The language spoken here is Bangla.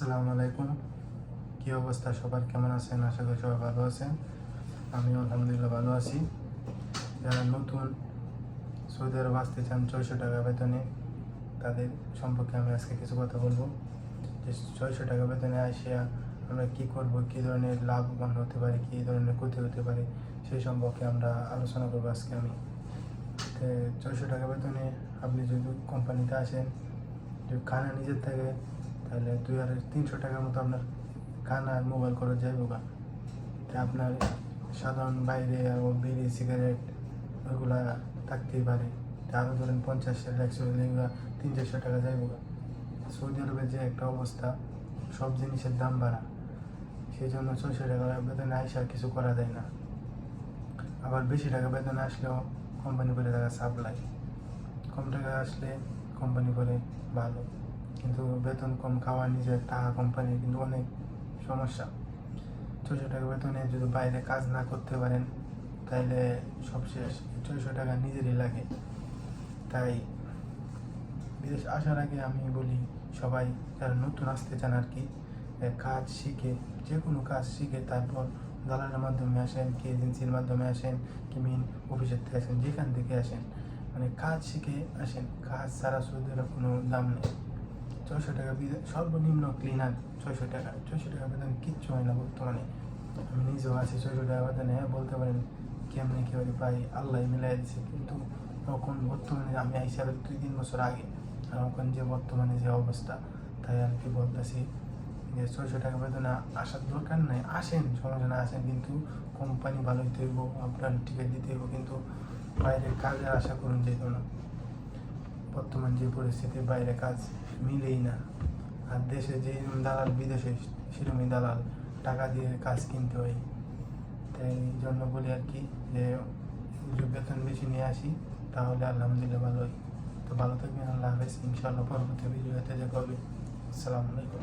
আসসালামু আলাইকুম। কী অবস্থা সবার, কেমন আছেন? আশা করি সবাই ভালো আছেন। আমি আলহামদুলিল্লাহ ভালো আছি। যারা নতুন সৌদি আরব আসতে চান 600 টাকা বেতনে, তাদের সম্পর্কে আমি আজকে কিছু কথা বলবো। যে 600 টাকা বেতনে আসিয়া আমরা কী করব, কী ধরনের লাভবান হতে পারে, কী ধরনের ক্ষতি হতে পারে, সেই সম্পর্কে আমরা আলোচনা করবো আজকে আমি। 600 টাকা বেতনে আপনি যদি কোম্পানিতে আসেন, যদি খানা নিজের থাকে, তাহলে 300 টাকার মতো আপনার খানা আর মোবাইল খরচ যাইব গা। আপনার সাধারণ বাইরে বিড়ি সিগারেট ওইগুলা থাকতেই পারে। আরও ধরেন 50-100 300-400 টাকা যাইব গা। সৌদি আরবের যে একটা অবস্থা, সব জিনিসের দাম বাড়া, সেই জন্য 600 টাকা বেতনে আইসা কিছু করা যায় না। আবার বেশি টাকা বেতনে আসলেও কোম্পানি করে টাকা সাপ্লাই, কম টাকা আসলে কোম্পানি করে ভালো, কিন্তু বেতন কম, খাওয়া নিজের টাকা কোম্পানির, কিন্তু অনেক সমস্যা। 600 টাকা বেতনে যদি বাইরে কাজ না করতে পারেন তাহলে সব শেষ। 600 টাকা নিজেরই লাগে। তাই বিদেশ আসার আগে আমি বলি, সবাই যারা নতুন আসতে চান আর কি, কাজ শিখে, যে কোনো কাজ শিখে তারপর দালালের মাধ্যমে আসেন, কি এজেন্সির মাধ্যমে আসেন, কি মেন অফিসের থেকে আসেন, যেখান থেকে আসেন, মানে কাজ শিখে আসেন। কাজ ছাড়া সৌদি আরব কোনো দাম নেই। 600 টাকা সর্বনিম্ন ক্লিনার 600 টাকা। 600 টাকা বেতন কিচ্ছু হয় না বর্তমানে। আমি নিজেও আছি 600 টাকা বেতনে। বলতে পারেন কেমনি কীভাবে পাই, আল্লাহ মিলাই দিছে। কিন্তু তখন বর্তমানে আমি আইসি আরো 2-3 বছর আগে, আর এখন যে বর্তমানে যে অবস্থা, তাই আর কি বলতেছি যে 600 টাকা বেতনে আসার দরকার নাই। আসেন, সমস্যা না, আসেন, কিন্তু কোম্পানি ভালো হইতে হইব, আপনার টিকিট দিতে হইব, কিন্তু বাইরের কাজের আশা করুন যেত না। বর্তমান যে পরিস্থিতি, বাইরে কাজ মিলেই না। আর দেশে যে দালাল, বিদেশে সেরকমই দালাল, টাকা দিয়ে কাজ কিনতে হয়। তাই এই জন্য বলি আর কি, যে বেতন বেশি নিয়ে আসি, তাহলে আলহামদুলিল্লাহ ভালো হয়। তো ভালো থাকবেন, আল্লাহ হাফেজ। ইনশাআল্লাহ পরবর্তী ভিডিওতে দেখা হবে। আসসালামু আলাইকুম।